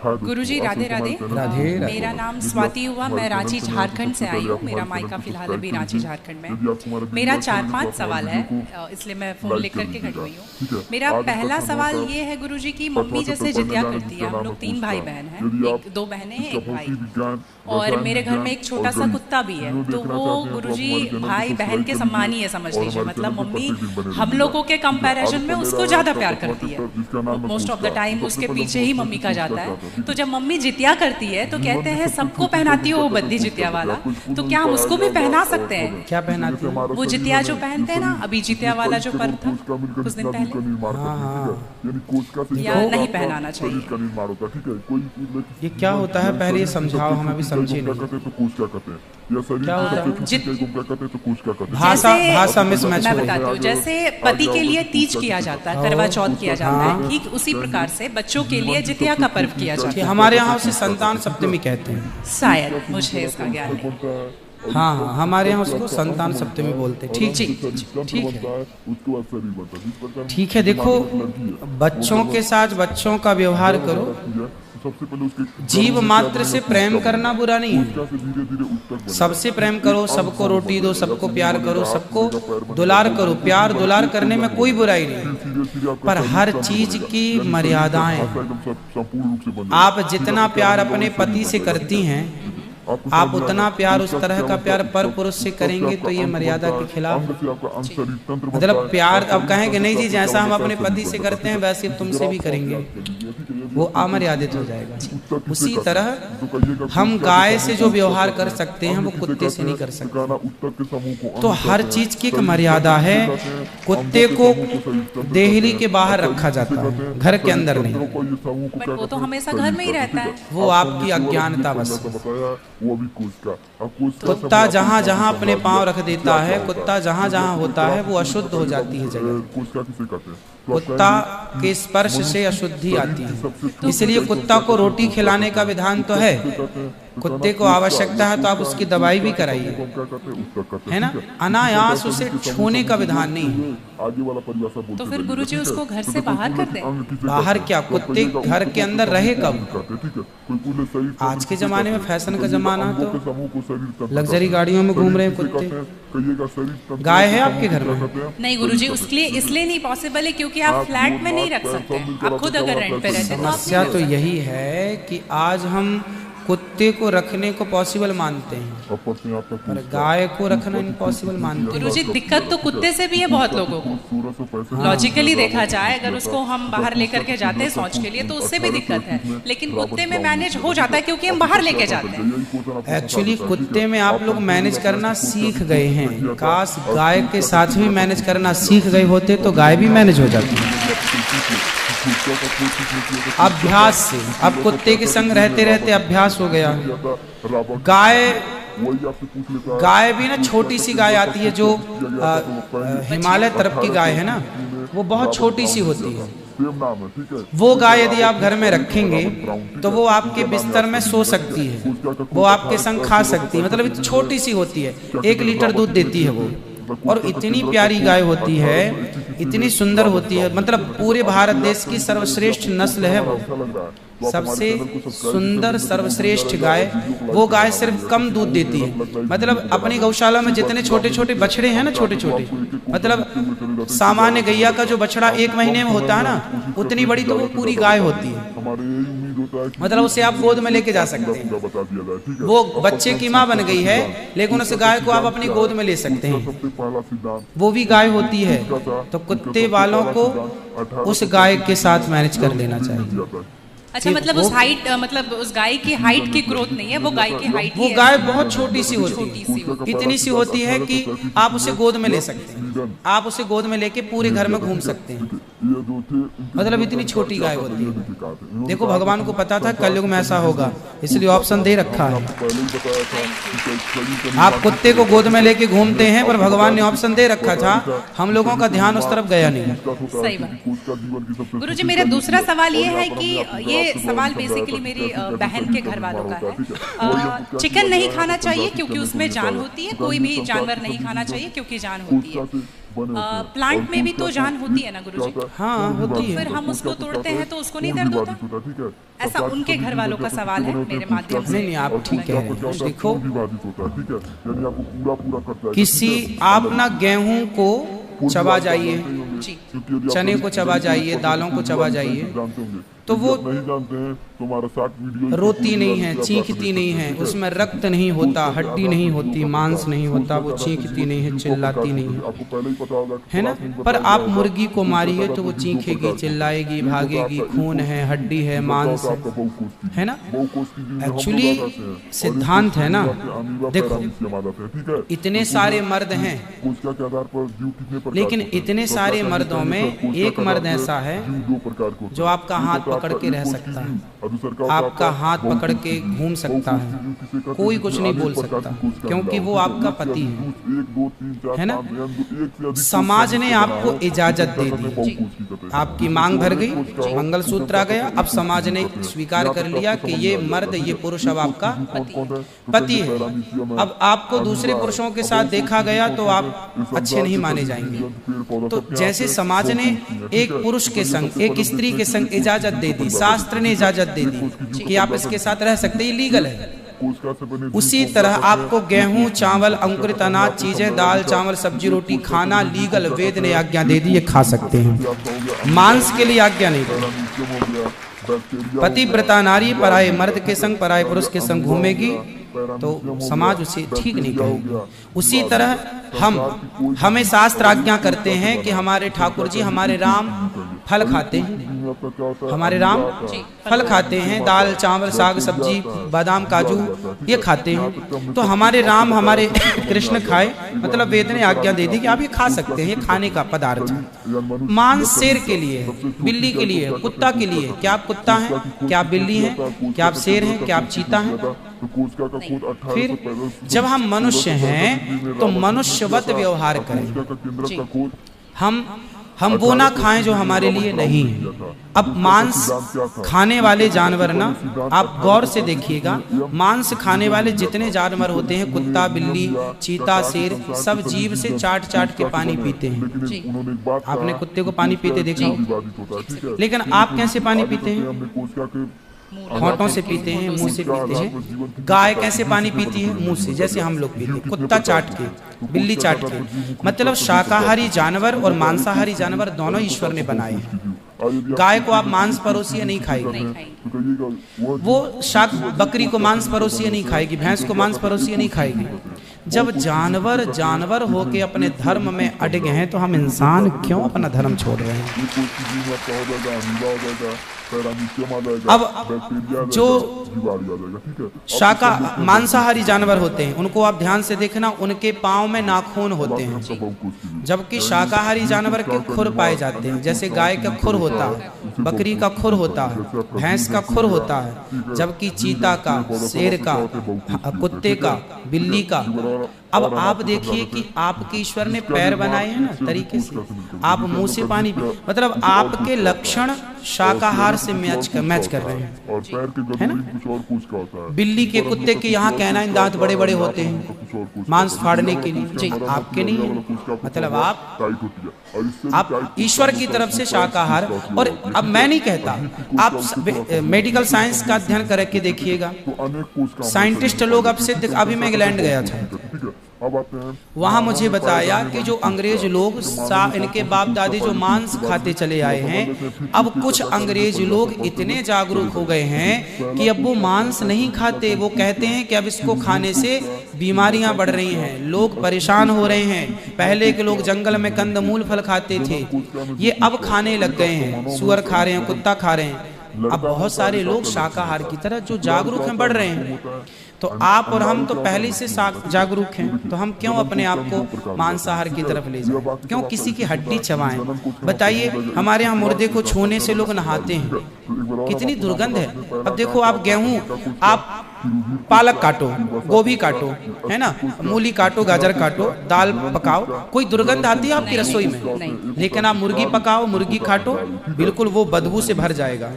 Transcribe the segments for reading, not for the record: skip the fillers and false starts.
गुरुजी राधे राधे। राधे राधे। मेरा नाम स्वाति हुआ, मैं रांची झारखंड से आई हूँ। मेरा मायका फिलहाल अभी रांची झारखंड में है। मेरा 4-5 सवाल है, इसलिए मैं फ़ोन लेकर के खड़ी हुई हूँ। मेरा पहला सवाल ये है गुरुजी की मम्मी जैसे जितिया करती है, हम लोग 3 भाई बहन हैं, 2 बहनें हैं, 1 भाई, और मेरे घर में एक छोटा सा कुत्ता भी है। तो वो गुरुजी भाई बहन के सम्मानी है समझ लीजिए। मतलब मम्मी हम लोगों के कंपैरिजन में उसको ज़्यादा प्यार करती है। मोस्ट ऑफ द टाइम उसके पीछे ही मम्मी का जाता है। तो जब मम्मी जितिया करती है तो कहते हैं सबको पहनाती हो वो बद्दी जितिया वाला, तो क्या हम उसको भी पहना सकते हैं? क्या पहनाती हो? वो जितिया जो पहनते हैं ना, अभी जितिया वाला जो पर्व था कुछ दिन पहले, या नहीं पहनाना चाहिए? ये क्या होता है, पहले ये समझाओ, हम अभी समझे नहीं। क्या होता है? भाषा मिसमैच मैं हो रही बताती हूँ। जैसे पति के लिए तीज किया जाता है, करवा चौथ किया जाता है, ठीक उसी प्रकार से बच्चों के लिए जितिया का पर्व किया जाता है। हमारे यहाँ उसे संतान सप्तमी कहते हैं शायद, मुझे इसका ज्ञान नहीं। हाँ, हमारे यहाँ उसको संतान सप्तमी बोलते हैं। ठीक ठीक है। देखो, बच्चों के साथ बच्चों का व्यवहार करो। जीव मात्र से प्रेम करना बुरा नहीं है। सबसे प्रेम करो, सबको रोटी दो, सबको प्यार करो, सबको दुलार करो। प्यार दुलार करने में कोई बुराई नहीं, पर हर चीज की मर्यादाएं। आप जितना प्यार अपने पति से करती हैं, आप उतना प्यार, उस तरह का प्यार पर पुरुष से करेंगे तो ये मर्यादा के खिलाफ। मतलब प्यार अब कहेंगे नहीं जी, जैसा हम अपने पति से करते हैं वैसे तुमसे भी करेंगे, वो अमर्यादित हो जाएगा। उसी तरह हम गाय से जो व्यवहार कर सकते हैं वो कुत्ते से नहीं कर सकते। तो हर चीज की एक मर्यादा है। कुत्ते को देहली के बाहर रखा जाता है, घर के अंदर नहीं। बट वो तो हमेशा घर में ही रहता है। वो आपकी अज्ञानता बस। कुत्ता जहाँ जहाँ अपने पांव रख देता है, कुत्ता जहाँ जहाँ होता है वो अशुद्ध हो जाती है जगह। कुत्ता के स्पर्श से अशुद्धि आती है। इसलिए कुत्ता को रोटी खिलाने का विधान तो है। कुत्ते को आवश्यकता है तो आप उसकी दवाई भी कराइए, है ना। अनायास उसे छूने का विधान नहीं है। तो फिर गुरुजी उसको घर से बाहर कर दें? बाहर क्या, कुत्ते घर के अंदर रहे कब? आज के जमाने में फैशन का जमाना, तो लग्जरी गाड़ियों में घूम रहे हैं कुत्ते। गाय है आपके घर में? नहीं गुरुजी, उसके लिए इसलिए नहीं पॉसिबल है क्योंकि आप फ्लैट में नहीं रख सकते। आप खुद अगर रेंट पे रहते हैं तो समस्या तो यही है कि आज हम कुत्ते को रखने को पॉसिबल मानते हैं पर गाय को रखना इम्पॉसिबल मानते हैं। गुरुजी दिक्कत तो कुत्ते से भी है बहुत लोगों को। लॉजिकली देखा जाए, अगर उसको हम बाहर लेकर के जाते हैं शौच के लिए तो उससे भी दिक्कत है, लेकिन कुत्ते में मैनेज हो जाता है क्योंकि हम बाहर लेके जाते हैं। एक्चुअली कुत्ते में आप लोग मैनेज करना सीख गए हैं। काश गाय के साथ भी मैनेज करना सीख गए होते तो गाय भी मैनेज हो जाती है अभ्यास से। अब कुत्ते के संग रहते रहते अभ्यास हो गया। गाय भी ना, छोटी सी गाय आती है जो हिमालय तरफ की गाय है ना, वो बहुत छोटी सी होती है। वो गाय यदि आप घर में रखेंगे तो वो आपके बिस्तर में सो सकती है, वो आपके संग खा सकती है। मतलब छोटी सी होती है, 1 लीटर दूध देती है वो, और इतनी प्यारी गाय होती है, इतनी सुंदर होती है। मतलब पूरे भारत देश की सर्वश्रेष्ठ नस्ल है वो, सबसे सुंदर सर्वश्रेष्ठ गाय। वो गाय सिर्फ कम दूध देती है। मतलब अपनी गौशाला में जितने छोटे छोटे बछड़े हैं ना, छोटे छोटे, मतलब सामान्य गैया का जो बछड़ा 1 महीने में होता है ना, उतनी बड़ी तो वो पूरी गाय होती है। मतलब उसे आप गोद में लेके जा सकते हैं। वो बच्चे की माँ बन गई है, लेकिन उस गाय को आप अपनी गोद में ले सकते हैं। वो भी गाय होती है। तो कुत्ते वालों को उस गाय के साथ मैनेज कर लेना चाहिए। अच्छा, मतलब उस हाइट, मतलब उस गाय की हाइट की ग्रोथ नहीं है, वो गाय की हाइट, वो गाय बहुत छोटी सी होती है, इतनी सी होती है कि आप उसे गोद में ले सकते हैं। आप उसे गोद में लेके पूरे घर में घूम सकते हैं। मतलब इतनी छोटी गाय होती है। देखो, भगवान को पता था कलयुग में ऐसा होगा, इसलिए ऑप्शन दे रखा है। आप कुत्ते को गोद में लेके घूमते हैं, पर भगवान ने ऑप्शन दे रखा था, हम लोगों का ध्यान उस तरफ गया नहीं। सही बात। गुरुजी, मेरा दूसरा सवाल ये है कि ये सवाल बेसिकली मेरी बहन के घर वालों का है। चिकन नहीं खाना चाहिए क्योंकि उसमें जान होती है, कोई भी जानवर नहीं खाना चाहिए क्योंकि जान होती है। प्लांट में भी तो जान होती है ना गुरुजी? हाँ होती है। फिर हम उसको तोड़ते हैं तो उसको नहीं दर्द होता? ऐसा उनके घर वालों का सवाल है मेरे माध्यम से। नहीं आप ठीक कह रहे हैं। देखो किसी आप ना गेहूं को चबा जाइए, चने को चबा जाइए, दालों को चबा जाइए, तो वो रोती नहीं है, चीखती नहीं है, उसमें रक्त नहीं होता, हड्डी नहीं होती, मांस नहीं होता, वो चीखती नहीं है, चिल्लाती नहीं है, है ना। पर आप मुर्गी को मारिए तो वो चीखेगी, चिल्लाएगी, भागेगी, खून है, हड्डी है, मांस है ना। एक्चुअली सिद्धांत है ना। देखो इतने सारे मर्द हैं, लेकिन इतने सारे मर्दों में एक मर्द ऐसा है जो आपका हाथ पकड़ के रह सकता है, आपका हाथ पकड़ के घूम सकता है, कोई कुछ नहीं बोल सकता, क्योंकि वो आपका पति है ना। समाज ने आपको इजाजत दे दी, आपकी मांग भर गई, मंगलसूत्र आ गया, अब समाज ने स्वीकार कर लिया कि ये मर्द, ये पुरुष अब आपका पति है। अब आपको दूसरे पुरुषों के साथ देखा गया तो आप अच्छे नहीं माने जाएंगे। तो जैसे समाज ने एक पुरुष के संग, एक स्त्री के संग इजाजत दे दी, शास्त्र ने इजाजत दे दी कि आप इसके साथ रह सकते, ये लीगल है, उसी तरह आपको गेहूं, चावल, अंकुरित अनाज चीजें, दाल, चावल, सब्जी, रोटी खाना लीगल, वेद ने आज्ञा दे दी, ये खा सकते हैं। मांस के लिए आज्ञा नहीं दी। पतिव्रता नारी पराये मर्द के संग, पराये पुरुष के संग घूमेगी तो समाज उसे ठीक नहीं कहेगी। उसी तरह हमें शास्त्र आज्ञा करते हैं कि हमारे ठाकुर जी, हमारे राम फल खाते हैं, हमारे राम फल खाते हैं, दाल, चावल, साग, सब्जी, बादाम, काजू ये खाते हैं, तो हमारे राम, हमारे कृष्ण खाए, मतलब वेद ने आज्ञा दे दी कि आप ये खा सकते हैं, ये खाने का पदार्थ है। मांस शेर के लिए, बिल्ली के लिए, कुत्ता के लिए। क्या आप कुत्ता हैं? क्या आप बिल्ली हैं? क्या आप शेर हैं? क्या आप चीता हैं? फिर जब हम मनुष्य हैं तो मनुष्यवत व्यवहार करें। हम वो ना खाएं जो हमारे लिए नहीं है। अब मांस खाने वाले जानवर ना, आप गौर से देखिएगा, मांस खाने वाले जितने जानवर होते हैं, कुत्ता, बिल्ली, चीता, शेर, सब जीभ से चाट चाट के पानी पीते हैं। आपने कुत्ते को पानी पीते देखा? लेकिन आप कैसे पानी पीते हैं? होंठों से पीते हैं, मुंह से पीते हैं। गाय कैसे पानी पीती है? मुंह से, जैसे हम लोग पीते हैं। कुत्ता चाट के, बिल्ली चाट के। मतलब शाकाहारी जानवर और मांसाहारी जानवर दोनों ईश्वर ने बनाए हैं। गाय को आप मांस परोसिए नहीं खाएगी, वो बकरी को मांस परोसिए नहीं खाएगी, भैंस को मांस परोसिए नहीं खाएगी। जब जानवर जानवर होके अपने धर्म में अटके हैं तो हम इंसान क्यों अपना धर्म छोड़ रहे हैं? अब जो मांसाहारी जानवर होते हैं उनको आप ध्यान से देखना, उनके पांव में नाखून होते हैं, जबकि शाकाहारी जानवर के खुर पाए जाते हैं। जैसे गाय का खुर होता है, बकरी का खुर होता है, भैंस का खुर होता है, जबकि चीता का, शेर का, कुत्ते का, बिल्ली का। अब आप देखिए कि आपके ईश्वर ने पैर बनाए हैं ना तरीके से, आप मुंह से पानी, मतलब आपके लक्षण शाकाहार से मैच कर रहे हैं, और पैर के गद्दे में कुछ और पूछ का होता है। बिल्ली के, कुत्ते के यहाँ कैनाइन दांत बड़े बड़े होते हैं मांस फाड़ने के लिए, आपके नहीं है। मतलब आप ईश्वर की तरफ से शाकाहार। और अब मैं नहीं कहता, आप मेडिकल साइंस का अध्ययन करके देखिएगा, साइंटिस्ट लोग अब सिद्ध, अभी मैं इंग्लैंड गया था, वहां मुझे बताया कि जो अंग्रेज लोग, इनके बाप दादी जो मांस खाते चले आए हैं, अब कुछ अंग्रेज लोग इतने जागरूक हो गए हैं कि अब वो मांस नहीं खाते। वो कहते हैं कि अब इसको खाने से बीमारियां बढ़ रही हैं, लोग परेशान हो रहे हैं। पहले के लोग जंगल में कंदमूल फल खाते थे, ये अब खाने लग गए हैं, सुअर खा रहे हैं, कुत्ता खा रहे हैं। अब बहुत सारे लोग शाकाहार की तरह जो जागरूक हैं, बढ़ रहे हैं। तो आप और हम तो पहले से जागरूक हैं, तो हम क्यों अपने आप को मांसाहार की तरफ ले जाएं? क्यों किसी की हड्डी चबाएं? बताइए, हमारे यहाँ मुर्दे को छूने से लोग नहाते हैं, कितनी दुर्गंध है। अब देखो, आप गेहूं, आप पालक काटो, गोभी काटो, है ना, मूली काटो, गाजर काटो, दाल पकाओ, कोई दुर्गंध आती है आपकी रसोई में? लेकिन आप मुर्गी पकाओ, मुर्गी काटो, बिल्कुल वो बदबू से भर जाएगा।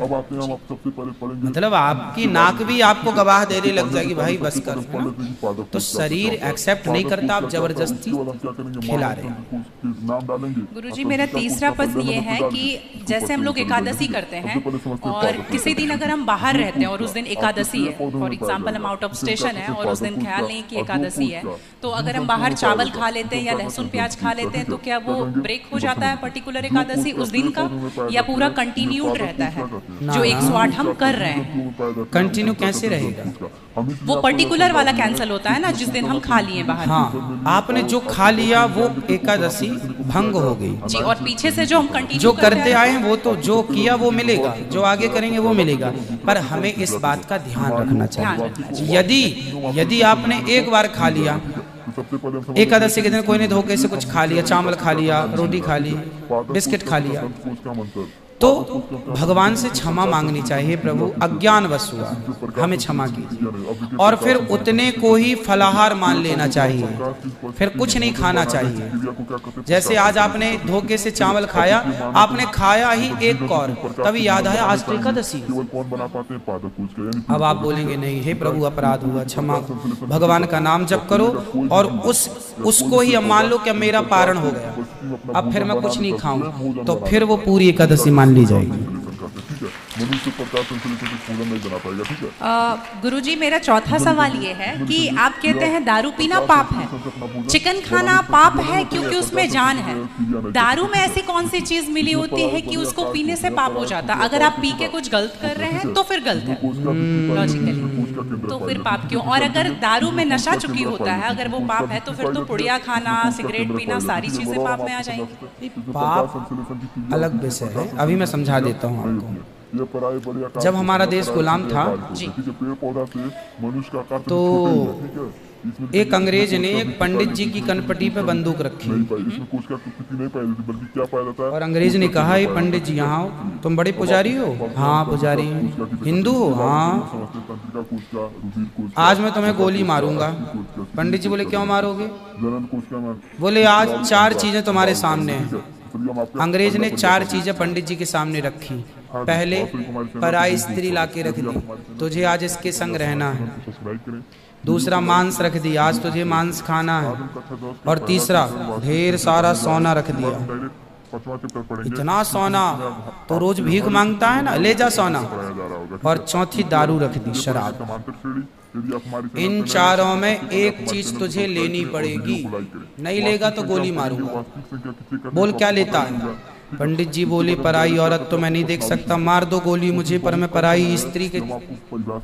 मतलब आपकी नाक भी आपको गवाह देने लग जाएगी, भाई भाई बस कर, है ना? तो शरीर एक्सेप्ट नहीं करता, आप जबरदस्ती खिला रहे हैं। गुरुजी मेरा तीसरा प्रश्न ये है कि जैसे हम लोग एकादशी करते हैं और किसी दिन अगर हम बाहर रहते हैं और उस दिन एकादशी है, फॉर एग्जांपल हम आउट ऑफ स्टेशन है और उस दिन ख्याल नहीं कि एकादशी है, तो अगर हम बाहर चावल खा लेते हैं या लहसुन प्याज खा लेते हैं तो क्या वो ब्रेक हो जाता है पर्टिकुलर एकादशी उस दिन का, या पूरा कंटिन्यूड रहता है जो 108 हम कर रहे हैं? कंटिन्यू कैसे रहेगा? वो पर्टिकुलर वाला कैंसिल होता है ना जिस दिन हम खा लिए बाहर। हाँ, आपने जो खा लिया वो एकादशी भंग हो गई जी, और पीछे से जो हम कंटिन्यू जो करते आए हैं वो तो जो किया वो मिलेगा, जो आगे करेंगे वो मिलेगा। पर हमें इस बात का ध्यान रखना चाहिए। यदि आपने एक बार खा लिया, एकादशी के दिन कोई ने धोखे से कुछ खा लिया, चावल खा लिया, रोटी खा ली, बिस्किट खा लिया, तो भगवान से क्षमा मांगनी चाहिए, प्रभु अज्ञानवश हुआ, हमें क्षमा कीजिए। और फिर उतने को ही फलाहार मान लेना चाहिए, फिर कुछ नहीं खाना चाहिए। जैसे आज आपने धोखे से चावल खाया, आपने खाया ही एक कौर, तभी याद आया आज तो एकादशी। अब आप बोलेंगे नहीं हे प्रभु अपराध हुआ, क्षमा, भगवान का नाम जप करो और उसको ही अब मान लो कि मेरा पारण हो गया, अब फिर मैं कुछ नहीं खाऊं, तो फिर वो पूरी एकादशी मान ली जाएगी। गुरुजी मेरा चौथा सवाल ये है कि आप कहते हैं दारू पीना पाप है, चिकन खाना पाप है क्योंकि उसमें जान है। दारू में ऐसी कौन सी चीज मिली होती है कि उसको पीने से पाप हो जाता? अगर आप पी के कुछ गलत कर रहे हैं तो फिर गलत है लॉजिकली, तो फिर पाप क्यों? और अगर दारू में नशा चुकी होता है, अगर वो पाप है तो फिर तो पुड़िया खाना, सिगरेट पीना, सारी चीजें पाप में आ जाएंगी। पाप अलग विषय है, अभी मैं समझा देता हूँ आपको। जब हमारा देश गुलाम था तो एक अंग्रेज ने एक पंडित जी की कनपटी पे बंदूक रखी और अंग्रेज ने कहा ये पंडित जी यहाँ हो, तुम बड़े पुजारी हो? हाँ पुजारी हूँ। हिंदू हो? हाँ। आज मैं तुम्हें गोली मारूंगा। पंडित जी बोले क्यों मारोगे? बोले आज 4 चीजें तुम्हारे सामने हैं। अंग्रेज ने 4 चीजें पंडित जी के सामने रखी। पहले पराई स्त्री लाके रख दी, तुझे आज इसके संग रहना है। दूसरा मांस रख दिया, आज तुझे मांस खाना है। और तीसरा ढेर सारा सोना रख दिया। इतना सोना तो रोज भीख मांगता है ना, ले जा सोना। और चौथी दारू रख दी, शराब। इन 4 में एक चीज तुझे लेनी पड़ेगी, नहीं लेगा तो गोली मारूंगा। बोल क्या लेता है? पंडित जी बोले पराई औरत तो मैं नहीं देख सकता, मार दो गोली मुझे, पर मैं पराई स्त्री के,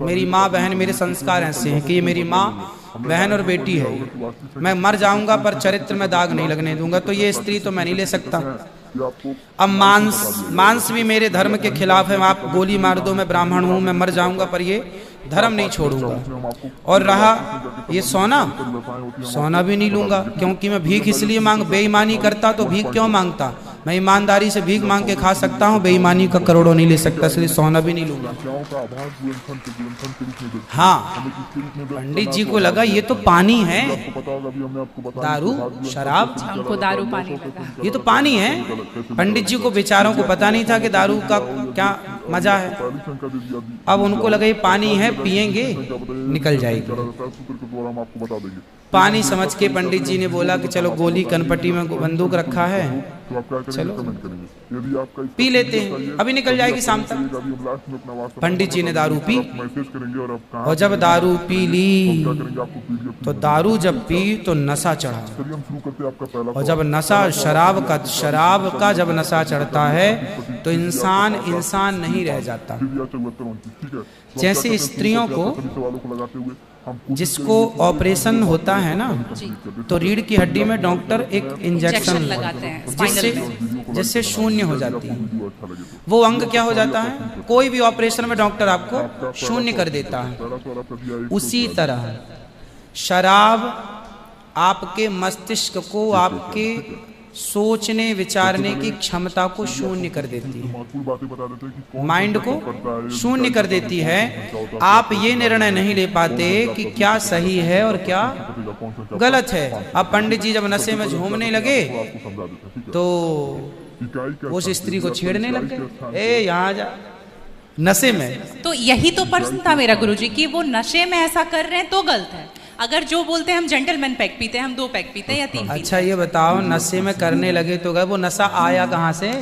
मेरी माँ बहन, मेरे संस्कार ऐसे हैं कि ये मेरी माँ बहन और बेटी है, मैं मर जाऊंगा पर चरित्र में दाग नहीं लगने दूंगा, तो ये स्त्री तो मैं नहीं ले सकता। अब मांस भी मेरे धर्म के खिलाफ है, आप गोली मार दो, मैं ब्राह्मण हूँ, मैं मर जाऊंगा पर ये धर्म नहीं छोड़ूंगा। और रहा ये सोना भी नहीं लूंगा, क्योंकि मैं भीख इसलिए बेईमानी करता तो भीख क्यों मांगता? मैं ईमानदारी से भीख मांग के खा सकता हूँ, बेईमानी का करोड़ों नहीं ले सकता, इसलिए सोना भी नहीं लूंगा। हाँ, पंडित जी को लगा ये तो पानी है, दारू शराब, हमको दारू पानी लगा, ये तो पानी है। पंडित जी को बेचारों को पता नहीं था कि दारू का क्या मजा है। अब उनको लगा ये पानी है, पिएंगे निकल जाएगी। पानी समझ के पंडित जी ने बोला कि चलो गोली कनपटी में बंदूक रखा है, चलो पी लेते हैं, अभी निकल जाएगी शाम तक। पंडित जी ने दारू पी, और जब दारू पी ली तो दारू जब पी तो नशा चढ़ा। और जब नशा शराब का जब नशा चढ़ता है तो इंसान नहीं रह जाता। जैसे स्त्रियों को जिसको ऑपरेशन होता है ना, तो रीढ़ की हड्डी में डॉक्टर एक इंजेक्शन लगाते हैं जिससे शून्य हो जाती है। वो अंग क्या हो जाता है? कोई भी ऑपरेशन में डॉक्टर आपको शून्य कर देता है। उसी तरह शराब आपके मस्तिष्क को, आपके सोचने विचारने की क्षमता को शून्य कर देती है, माइंड को शून्य कर देती है। आप ये निर्णय नहीं ले पाते कि क्या सही है और क्या गलत है। अब पंडित जी जब नशे में झूमने लगे तो उस स्त्री को छेड़ने लग गए, ए यहाँ जा, नशे में। तो यही तो प्रश्न था मेरा गुरुजी कि वो नशे में ऐसा कर रहे हैं तो गलत है। अगर जो बोलते हैं हम जेंटलमैन पैक पीते हैं, हम 2 पैक पीते हैं या 3 अच्छा ये बताओ, नशे में करने लगे तो गए, वो नशा आया कहाँ से?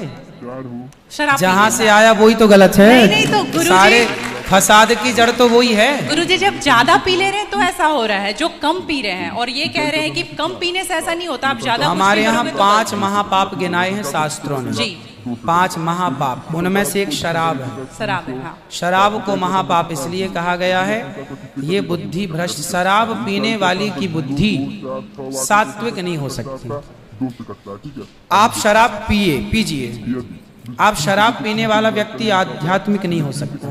शराब जहाँ से आया वही तो गलत है। नहीं तो गुरुजी, सारे फसाद की जड़ तो वही है। गुरुजी जब ज्यादा पी ले रहे हैं तो ऐसा हो रहा है, जो कम पी रहे हैं और ये कह रहे हैं कि कम पीने से ऐसा नहीं होता, आप ज्यादा हमारे यहाँ 5 महापाप गिनाए हैं शास्त्रों ने जी। 5 महापाप, उनमें से एक शराब है। शराब है, हाँ। शराब को महापाप इसलिए कहा गया है, ये बुद्धि भ्रष्ट, शराब पीने वाली की बुद्धि सात्विक नहीं हो सकती। आप शराब पीजिए, आप शराब पीने वाला व्यक्ति आध्यात्मिक नहीं हो सकता।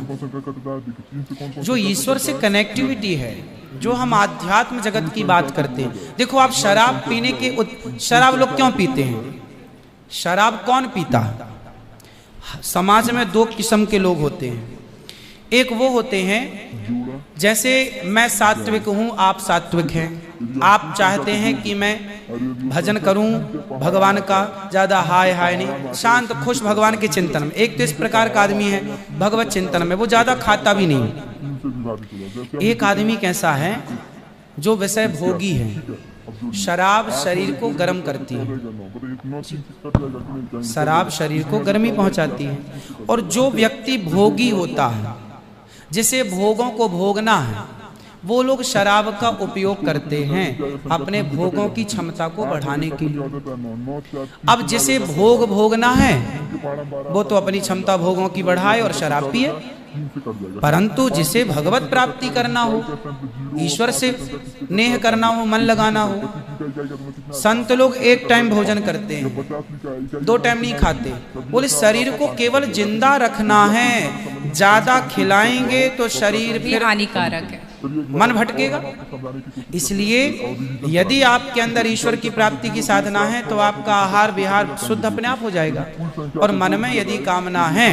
जो ईश्वर से कनेक्टिविटी है, जो हम आध्यात्म जगत की बात करते हैं, देखो आप शराब पीने के शराब लोग क्यों पीते हैं? शराब कौन पीता है? समाज में 2 किस्म के लोग होते हैं। एक वो होते हैं, जैसे मैं सात्विक हूं, आप सात्विक हैं, आप चाहते हैं कि मैं भजन करूं भगवान का, ज्यादा हाय हाय नहीं, शांत खुश भगवान के चिंतन में। एक तो इस प्रकार का आदमी है भगवत चिंतन में, वो ज्यादा खाता भी नहीं। एक आदमी कैसा है जो विषय भोगी है। शराब शरीर को गर्म करती है, शराब शरीर को गर्मी पहुंचाती है। और जो व्यक्ति भोगी होता है, जिसे भोगों को भोगना है, वो लोग शराब का उपयोग करते हैं अपने भोगों की क्षमता को बढ़ाने के लिए। अब जिसे भोग भोगना है वो तो अपनी क्षमता भोगों की बढ़ाए और शराब पिए, परंतु जिसे भगवत प्राप्ति करना हो, ईश्वर से नेह करना हो, मन लगाना हो, संत लोग 1 टाइम भोजन करते हैं, 2 टाइम नहीं खाते। बोले शरीर को केवल जिंदा रखना है, ज्यादा खिलाएंगे तो शरीर फिर हानिकारक है, मन भटकेगा। इसलिए यदि आपके अंदर ईश्वर की प्राप्ति की साधना है तो आपका आहार विहार शुद्ध अपने आप हो जाएगा। और मन में यदि कामना है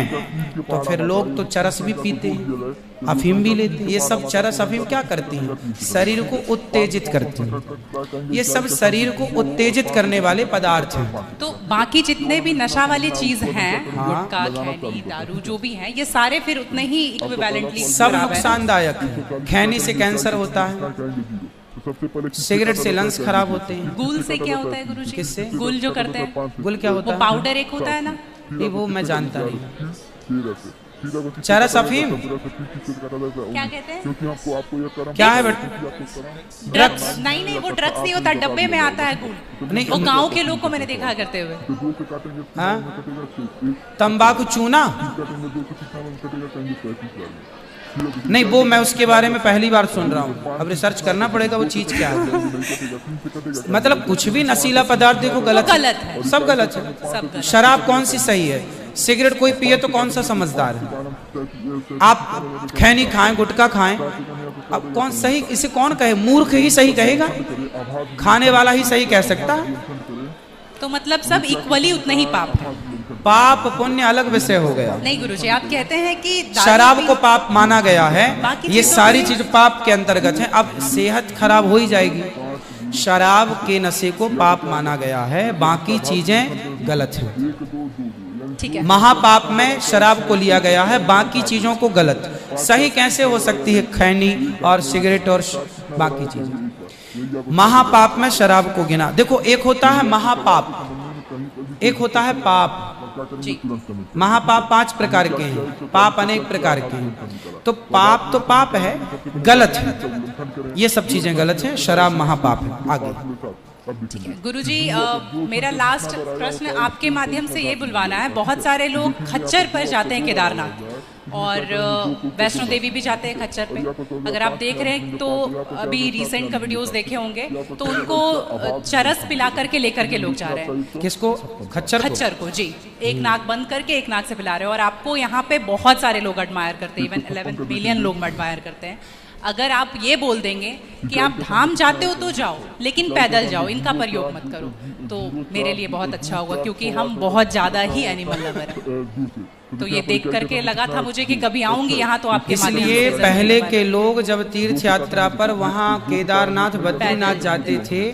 तो फिर लोग तो चरस भी पीते हैं, अफीम भी लेते हैं। ये सब चरस अफीम क्या करती हैं? शरीर को उत्तेजित करती हैं। ये सब शरीर को उत्तेजित करने वाले पदार्थ हैं। तो बाकी जितने भी नशा वाली चीज हैं, गुटखा, खैनी, दारू जो भी हैं, ये सारे फिर उतने ही इक्विवेलेंटली सब नुकसानदायक है। खैनी से कैंसर होता है, सिगरेट से लंग्स खराब होते हैं। गुल से क्या होता है गुरुजी? किससे? गुल जो करते हैं, गुल क्या होता वो है? पाउडर एक होता है ना, नहीं वो मैं जानता नहीं। चरस अफीम क्या कहते हैं? क्या है बेटा? ड्रग्स? नहीं वो ड्रग्स नहीं होता, डब्बे में आता है गुल। नहीं, वो गांव के लोग को मैंने देखा करते हुए। हाँ? तंबाकू चूना? नहीं वो मैं उसके बारे में पहली बार सुन रहा हूँ, अब रिसर्च करना पड़ेगा वो चीज क्या है। मतलब कुछ भी नशीला पदार्थ देखो गलत है, सब गलत है। शराब कौन सी सही है? सिगरेट कोई पिए तो कौन सा समझदार है? आप खैनी खाएं, गुटखा खाएं, अब कौन सही? इसे कौन कहे? मूर्ख ही सही कहेगा, खाने वाला ही सही कह सकता है। तो मतलब सब इक्वली उतना ही पाप है। पाप पुण्य अलग विषय हो गया। नहीं गुरुजी, आप कहते हैं कि शराब को पाप माना गया है, ये सारी चीज पाप के अंतर्गत है। अब सेहत खराब हो ही जाएगी। शराब के नशे को पाप माना गया है, बाकी चीजें गलत हैं। ठीक है। महापाप में शराब को लिया गया है, बाकी चीजों को गलत। सही कैसे हो सकती है? खैनी और सिगरेट और बाकी चीजें। महापाप में शराब को गिना। देखो एक होता है महापाप, एक होता है पाप। महापाप 5 प्रकार के हैं, पाप अनेक प्रकार के हैं। तो पाप है, गलत है, ये सब चीजें गलत हैं। शराब महापाप है। आगे गुरुजी, मेरा लास्ट प्रश्न आपके माध्यम से ये बुलवाना है। बहुत सारे लोग खच्चर पर जाते हैं केदारनाथ, और वैष्णो देवी भी जाते हैं खच्चर पे। अगर आप देख रहे हैं तो अभी रिसेंट का वीडियोस देखे होंगे, तो उनको चरस पिला करके लेकर के लोग जा रहे हैं। किसको? खच्चर को जी। एक नाक बंद करके एक नाक से पिला रहे हैं। और आपको यहाँ पे बहुत सारे लोग एडमायर करते हैं, इवन 11 मिलियन लोग एडमायर करते हैं। अगर आप ये बोल देंगे कि आप धाम जाते हो तो जाओ, लेकिन पैदल जाओ, इनका प्रयोग मत करो, तो मेरे लिए बहुत अच्छा होगा, क्योंकि हम बहुत ज्यादा ही एनिमल लवर हैं। तो ये देख करके लगा था मुझे कि कभी आऊंगी यहाँ तो आपके माध्यम से। इसलिए पहले के लोग जब तीर्थ यात्रा पर वहाँ केदारनाथ बद्रीनाथ जाते थे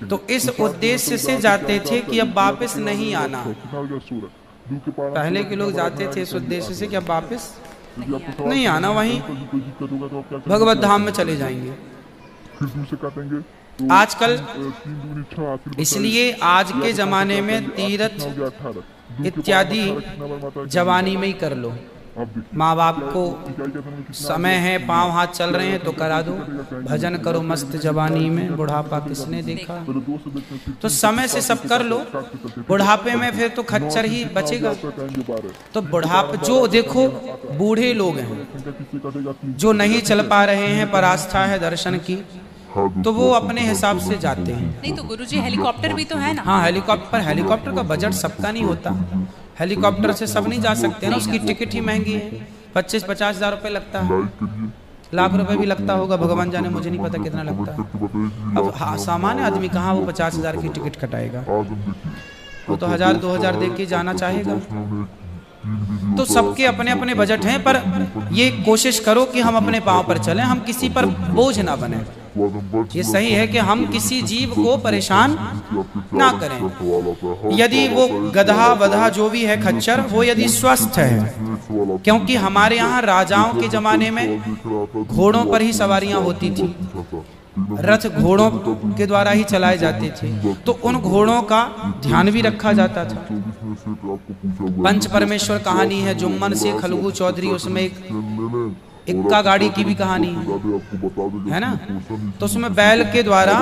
तो इस उद्देश्य से जाते थे कि अब वापस नहीं आना। पहले के लोग जाते थे इस उद्देश्य से कि अब वापस नहीं आना, वहीं कोई दिक्कत होगा तो आप क्या भगवत धाम में चले जाएंगे। फिर दूसरे काटेंगे तो आजकल 3 दूनी 6 आखिर इसलिए आज के जमाने में तीर्थ 18 इत्यादि जवानी में ही कर लो। माँ बाप को समय है, पांव हाथ चल रहे हैं तो करा दो, भजन करो मस्त जवानी में, बुढ़ापा किसने देखा। तो समय से सब कर लो, बुढ़ापे में फिर तो खच्चर ही बचेगा। तो बुढ़ापा जो देखो बूढ़े लोग हैं जो नहीं चल पा रहे हैं पर आस्था है दर्शन की, तो वो अपने हिसाब से जाते हैं। नहीं तो गुरुजी हेलीकॉप्टर भी तो है ना। हाँ हेलीकॉप्टर का बजट सबका नहीं होता, हेलीकॉप्टर से सब नहीं जा सकते ना, उसकी टिकट ही महंगी है, 25-50 हज़ार रुपये लगता है, लाख रुपए भी लगता होगा, भगवान जाने, मुझे नहीं पता कितना लगता है। अब हाँ, सामान्य आदमी कहाँ वो 50 हज़ार की टिकट कटाएगा, वो तो 1000-2000 दे के जाना चाहेगा। तो सबके अपने अपने बजट हैं, पर ये कोशिश करो कि हम अपने पाँव पर चलें, हम किसी पर बोझ ना बने। ये सही है कि हम किसी जीव को परेशान ना करें। यदि वो गधा वधा जो भी है खच्चर, वो यदि स्वस्थ है, क्योंकि हमारे यहाँ राजाओं के जमाने में घोड़ों पर ही सवारियां होती थी, रथ घोड़ों के द्वारा ही चलाए जाते थे, तो उन घोड़ों का ध्यान भी रखा जाता था। पंच परमेश्वर कहानी है जुम्मन से खलगू चौधरी, उसमें एक इक्का गाड़ी की भी कहानी है ना, तो उसमें बैल के द्वारा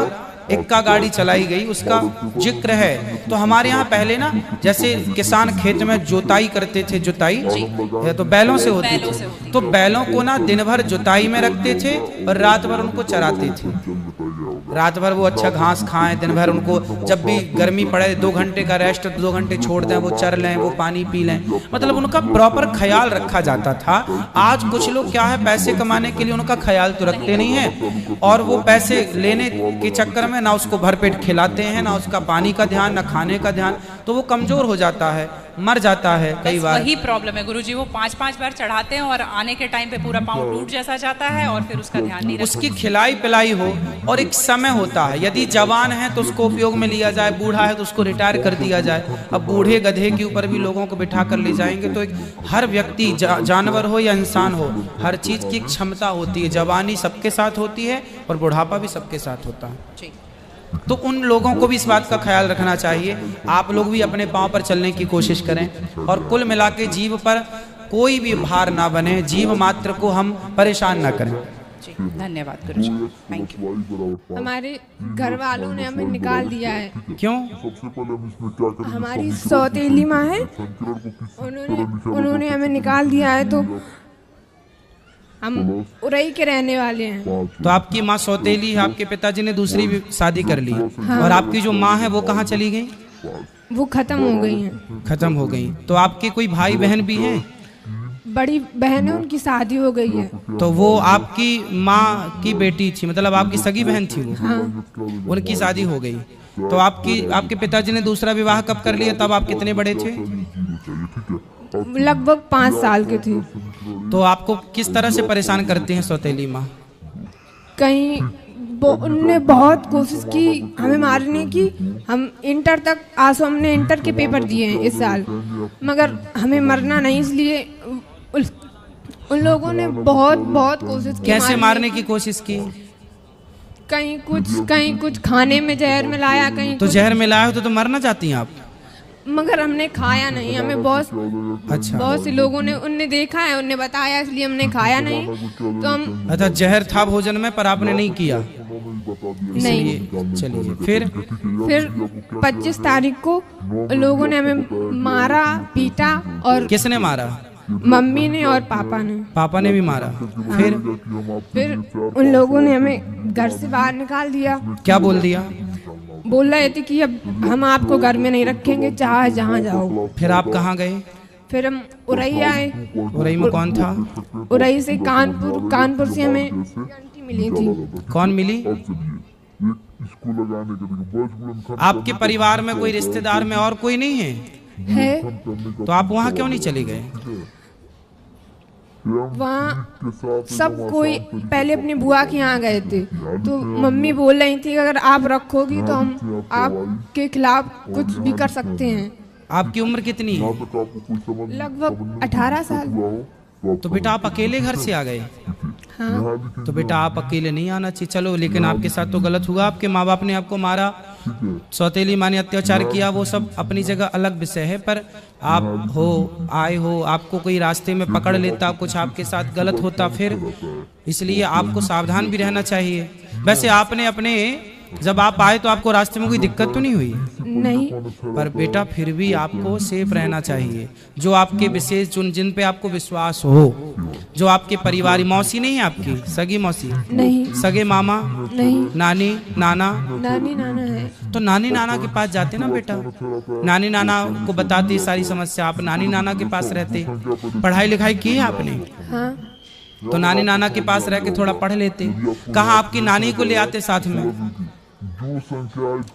इक्का गाड़ी चलाई गई, उसका जिक्र है। तो हमारे यहाँ पहले ना जैसे किसान खेत में जुताई करते थे, जुताई तो बैलों से होती थी, तो बैलों को ना दिन भर जुताई में रखते थे और रात भर उनको चराते थे। रात भर वो अच्छा घास खाएं, दिन भर उनको जब भी गर्मी पड़े 2 घंटे का रेस्ट, 2 घंटे छोड़ दें, वो चर लें, वो पानी पी लें, मतलब उनका प्रॉपर ख्याल रखा जाता था। आज कुछ लोग क्या है, पैसे कमाने के लिए उनका ख्याल तो रखते नहीं है, और वो पैसे लेने के चक्कर में ना उसको भरपेट खिलाते हैं, ना उसका पानी का ध्यान, ना खाने का ध्यान, तो वो कमजोर हो जाता है, मर जाता है कई बार। वही प्रॉब्लम है गुरुजी, वो 5-5 बार चढ़ाते हैं और आने के टाइम पे पूरा पाँव टूट जैसा जाता है और फिर उसका ध्यान नहीं रखते। उसकी खिलाई पिलाई हो, और एक समय होता है, यदि जवान है तो उसको उपयोग में लिया जाए, बूढ़ा है तो उसको रिटायर कर दिया जाए। अब बूढ़े गधे के ऊपर भी लोगों को बिठा कर ले जाएंगे, तो एक हर व्यक्ति जानवर हो या इंसान हो, हर चीज की क्षमता होती है। जवानी सबके साथ होती है और बुढ़ापा भी सबके साथ होता है, तो उन लोगों को भी इस बात का ख्याल रखना चाहिए। आप लोग भी अपने पांव पर चलने की कोशिश करें, और कुल मिला के जीव पर कोई भी भार ना बने, जीव मात्र को हम परेशान ना करें। धन्यवाद गुरुजी, थैंक यू। हमारे घर वालों ने हमें निकाल दिया है। क्यों? हमारी सौतेली माँ है, उन्होंने हमें निकाल दिया है, तो हम उरई के रहने वाले हैं। तो आपकी माँ सौतेली है, आपके पिताजी ने दूसरी भी शादी कर ली, और आपकी जो माँ है वो कहाँ चली गई? वो खत्म हो गई हैं। खत्म हो गई। तो आपके कोई भाई बहन भी हैं? बड़ी बहन है, उनकी शादी हो गई है। तो वो आपकी माँ की बेटी थी, मतलब आपकी सगी बहन थी वो? हाँ। उनकी शादी हो गई। तो आपके पिताजी ने दूसरा विवाह कब कर लिया? तब आप कितने बड़े थे? लगभग 5 साल के थे। तो आपको किस तरह से परेशान करती हैं सौतेली माँ? कहीं उनने बहुत कोशिश की हमें मारने की। हम इंटर तक, आसो हमने इंटर के पेपर दिए हैं इस साल, मगर हमें मरना नहीं, इसलिए उन लोगों ने बहुत कोशिश की। कैसे मारने की कोशिश की? कहीं कुछ खाने में जहर मिलाया, कहीं तो जहर मिलाया हो तो मरना चाहती हैं आप? मगर हमने खाया नहीं। हमें बहुत से लोगों ने उनने देखा है, उनने बताया, इसलिए हमने खाया नहीं। तो हम अच्छा, जहर था भोजन में पर आपने नहीं किया? नहीं। चलिए फिर 25 तारीख को लोगों ने हमें मारा, पीटा। और किसने मारा? मम्मी ने और पापा ने। पापा ने भी मारा? फिर उन लोगों ने हमें घर से बाहर निकाल दिया। क्या बोल दिया? बोल रहे थे कि अब हम आपको घर में नहीं रखेंगे, चाहे जहाँ जाओ। फिर आप कहाँ गए? फिर हम उरई आए। उरई में कौन था? उरई से कानपुर से हमें आंटी मिली थी। कौन मिली? आपके परिवार में कोई रिश्तेदार में और कोई नहीं है? तो आप वहाँ क्यों नहीं चले गए? वहाँ सब कोई पहले अपनी बुआ के यहाँ गए थे, तो मम्मी बोल रही थी कि अगर आप रखोगी तो हम आपके खिलाफ कुछ भी कर सकते हैं। आपकी उम्र कितनी है? लगभग 18 साल। तो बेटा आप अकेले घर से आ गए? हाँ। तो बेटा आप अकेले नहीं आना चाहिए। चलो, लेकिन आपके साथ तो गलत हुआ, आपके माँ बाप ने आपको मारा, सौतेली माँ ने अत्याचार किया, वो सब अपनी जगह अलग विषय है। पर आप हो आए हो, आपको कोई रास्ते में पकड़ लेता, कुछ आपके साथ गलत होता फिर, इसलिए आपको सावधान भी रहना चाहिए। वैसे आपने अपने जब आप आए तो आपको रास्ते में कोई दिक्कत तो नहीं हुई? नहीं। पर बेटा फिर भी आपको सेफ रहना चाहिए। जो आपके विशेष जिन पे आपको विश्वास हो, जो आपके परिवार, मौसी नहीं है आपकी, सगी मौसी नहीं। सगे मामा नहीं। नानी नाना? नानी नाना है। तो नानी नाना के पास जाते ना बेटा, नानी नाना को बताते सारी समस्या, आप नानी नाना के पास रहते। पढ़ाई लिखाई की है आपने? हाँ। तो नानी नाना के पास रह के थोड़ा पढ़ लेते। कहाँ आपकी नानी को ले आते साथ में?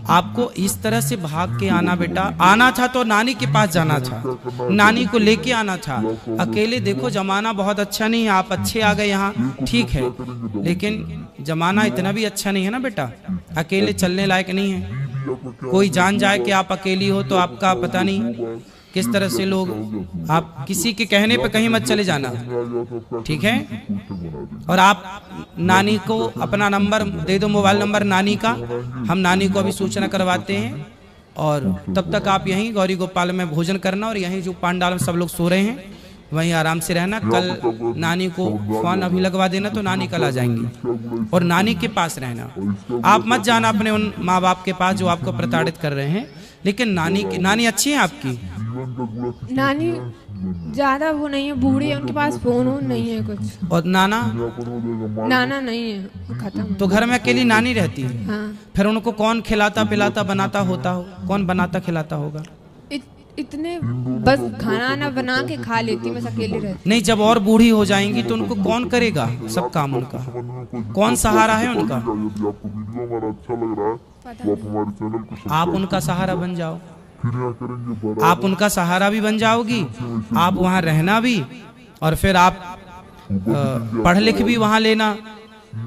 आपको इस तरह से भाग के आना बेटा, आना था तो नानी के पास जाना था, नानी को लेके आना था। अकेले देखो जमाना बहुत अच्छा नहीं है, आप अच्छे आ गए यहाँ ठीक है, लेकिन जमाना इतना भी अच्छा नहीं है ना बेटा, अकेले चलने लायक नहीं है। कोई जान जाए कि आप अकेली हो तो आपका पता नहीं किस तरह से लोग, आप किसी के कहने पे कहीं मत चले जाना, ठीक है? और आप नानी को अपना नंबर दे दो, मोबाइल नंबर नानी का, हम नानी को अभी सूचना करवाते हैं। और तब तक आप यहीं गौरी गोपाल में भोजन करना, और यहीं जो पांडाल में सब लोग सो रहे हैं वहीं आराम से रहना। कल नानी को फोन अभी लगवा देना तो नानी कल आ जाएंगी, और नानी के पास रहना। आप मत जाना अपने उन माँ बाप के पास जो आपको प्रताड़ित कर रहे हैं, लेकिन नानी अच्छी है आपकी? नानी ज्यादा वो नहीं है, बूढ़ी है, उनके पास फोन नहीं है कुछ। और नाना? नाना नहीं है, खत्म। तो घर में अकेली नानी रहती है? हाँ। फिर उनको कौन खिलाता पिलाता बनाता होता हो? कौन बनाता खिलाता होगा? इतने बस खाना ना बना के खा लेती, बस अकेले रहती। नहीं, जब और बूढ़ी हो जाएंगी तो उनको कौन करेगा सब काम? उनका कौन सहारा है उनका? आप उनका सहारा बन जाओ, आप उनका सहारा भी बन जाओगी, आप वहाँ रहना भी, और फिर आप पढ़ लिख भी वहाँ लेना।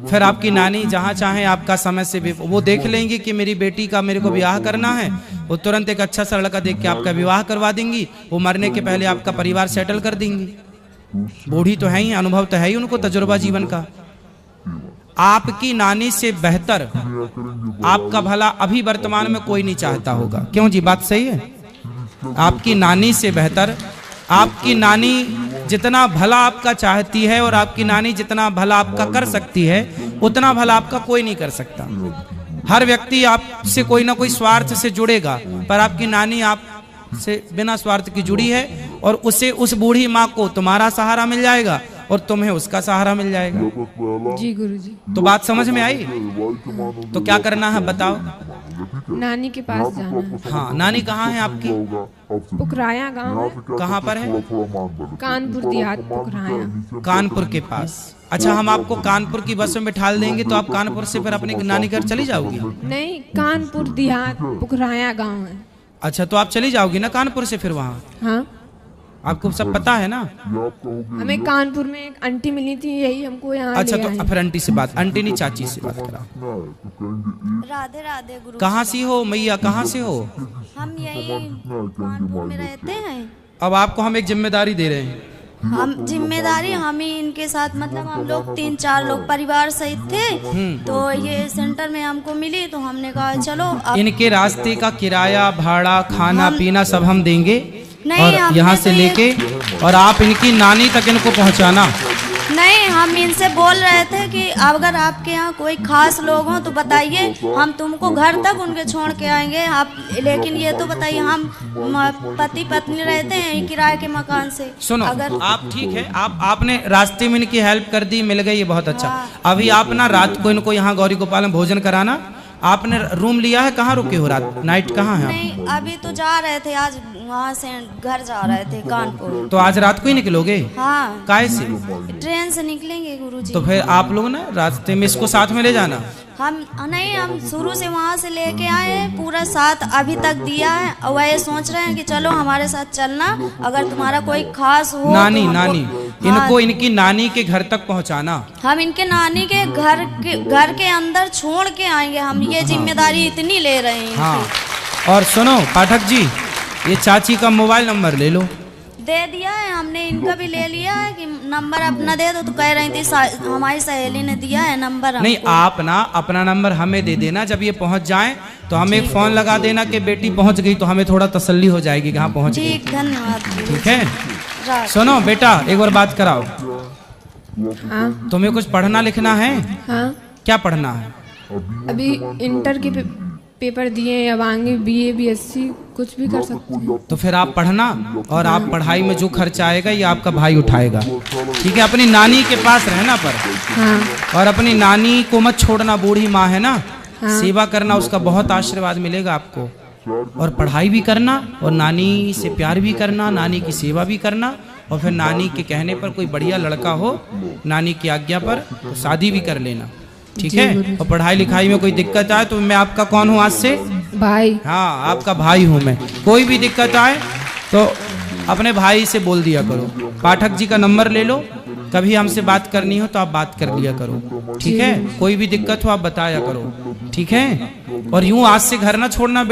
फिर आपकी नानी जहाँ चाहे आपका समय से भी वो देख लेंगी कि मेरी बेटी का मेरे को ब्याह करना है, वो तुरंत एक अच्छा सा लड़का देख के आपका विवाह करवा देंगी, वो मरने के पहले आपका परिवार सेटल कर देंगी। बूढ़ी तो है ही, अनुभव तो है ही उनको, तजुर्बा जीवन का। आपकी नानी से बेहतर आपका भला अभी वर्तमान में कोई नहीं चाहता होगा, क्यों जी? बात सही है? आपकी नानी से बेहतर, आपकी नानी जितना भला आपका चाहती है और आपकी नानी जितना भला आपका कर सकती है, उतना भला आपका कोई नहीं कर सकता। हर व्यक्ति आपसे कोई ना कोई स्वार्थ से जुड़ेगा, पर आपकी नानी आपसे बिना स्वार्थ की जुड़ी है, और उसे, उस बूढ़ी माँ को तुम्हारा सहारा मिल जाएगा और तुम्हें उसका सहारा मिल जाएगा। जी गुरुजी। तो बात समझ में आई? तो क्या करना है बताओ? नानी के पास जाना है। हाँ, नानी कहाँ है आपकी? पुकराया गांव है। कहाँ पर है? कानपुर देहात, पुकराया। कानपुर के पास। अच्छा, हम आपको कानपुर की बस में बिठा देंगे तो आप कानपुर से फिर अपने नानी घर चली जाओगी? नहीं, कानपुर देहात, पुकराया गांव है। अच्छा, तो आप चली जाओगी ना कानपुर से फिर वहाँ? हाँ। आपको सब पता है ना? हमें कानपुर में एक आंटी मिली थी, यही हमको यहाँ अच्छा, ले तो आए। फिर आंटी से बात, आंटी नहीं चाची से बात करा। राधे राधे गुरु। कहाँ सी हो मैया, कहाँ से हो? हम यही कानपुर में रहते हैं। अब आपको हम एक जिम्मेदारी दे रहे हैं। हम जिम्मेदारी, हम ही इनके साथ, मतलब हम लोग 3-4 लोग परिवार सहित थे, तो ये सेंटर में हमको मिली, तो हमने कहा चलो अब इनके रास्ते का किराया, भाड़ा, खाना पीना सब हम देंगे, नहीं, और यहाँ से लेके और आप इनकी नानी तक इनको पहुँचाना। नहीं, हम इनसे बोल रहे थे कि अगर आपके यहाँ कोई खास लोग हों तो बताइए, हम तुमको घर तक उनके छोड़ के आएंगे। आप लेकिन ये तो बताइए, हम पति पत्नी रहते हैं किराए के मकान से। सुनो, अगर आप ठीक है, आपने रास्ते में इनकी हेल्प कर दी, मिल गई, ये बहुत अच्छा। अभी आप ना रात को इनको यहाँ गौरी गोपाल में भोजन कराना। आपने रूम लिया है? कहाँ रुके हो रात, नाइट कहाँ है? नहीं, अभी तो जा रहे थे, आज वहाँ से घर जा रहे थे कानपुर। तो आज रात को ही निकलोगे? हाँ। काहे से? ट्रेन से निकलेंगे गुरुजी। तो फिर आप लोग ना रास्ते में इसको साथ में ले जाना। हम नहीं, हम शुरू से वहाँ से लेके आए हैं, पूरा साथ अभी तक दिया है, और वह सोच रहे हैं कि चलो हमारे साथ चलना, अगर तुम्हारा कोई खास हो। नानी तो नानी इनको इनकी नानी के घर तक पहुँचाना। हम इनके नानी के घर के अंदर छोड़ के आएंगे, हम ये जिम्मेदारी इतनी ले रहे हैं। हाँ, और सुनो पाठक जी, ये चाची का मोबाइल नंबर ले लो। दे दिया है, हमने इनका भी ले लिया है कि नंबर अपना दे दो, तो कह रही थी हमारी सहेली ने दिया है नंबर हमको। नहीं, आप ना अपना नंबर हमें दे देना, जब ये पहुंच जाए तो हमें एक फोन लगा देना कि बेटी पहुंच गई, तो हमें थोड़ा तसल्ली हो जाएगी कि हाँ पहुंच गई। ठीक, धन्यवाद। ठीक है, सुनो बेटा, एक बार बात कराओ। हाँ तुम्हें कुछ पढ़ना लिखना है? हाँ, क्या पढ़ना है? अभी इंटर के पेपर दिए, अब आगे BA BSc कुछ भी कर सकते हैं। तो फिर आप पढ़ना, और आप पढ़ाई में जो खर्चा आएगा ये आपका भाई उठाएगा। ठीक है, अपनी नानी के पास रहना पर, हाँ और अपनी नानी को मत छोड़ना, बूढ़ी माँ है ना, सेवा करना, उसका बहुत आशीर्वाद मिलेगा आपको। और पढ़ाई भी करना, और नानी से प्यार भी करना, नानी की सेवा भी करना, और फिर नानी के कहने पर कोई बढ़िया लड़का हो, नानी की आज्ञा पर, तो शादी भी कर लेना। ठीक है, और पढ़ाई लिखाई में कोई दिक्कत आए तो मैं आपका कौन हूँ आज से? भाई। हाँ, आपका भाई हूँ मैं। कोई भी दिक्कत आए तो अपने भाई से बोल दिया करो। पाठक जी का नंबर ले लो, कभी हमसे बात करनी हो तो आप बात कर लिया करो। ठीक है, कोई भी दिक्कत हो आप बताया करो। ठीक है, और यूं आज से घर ना छोड़ना।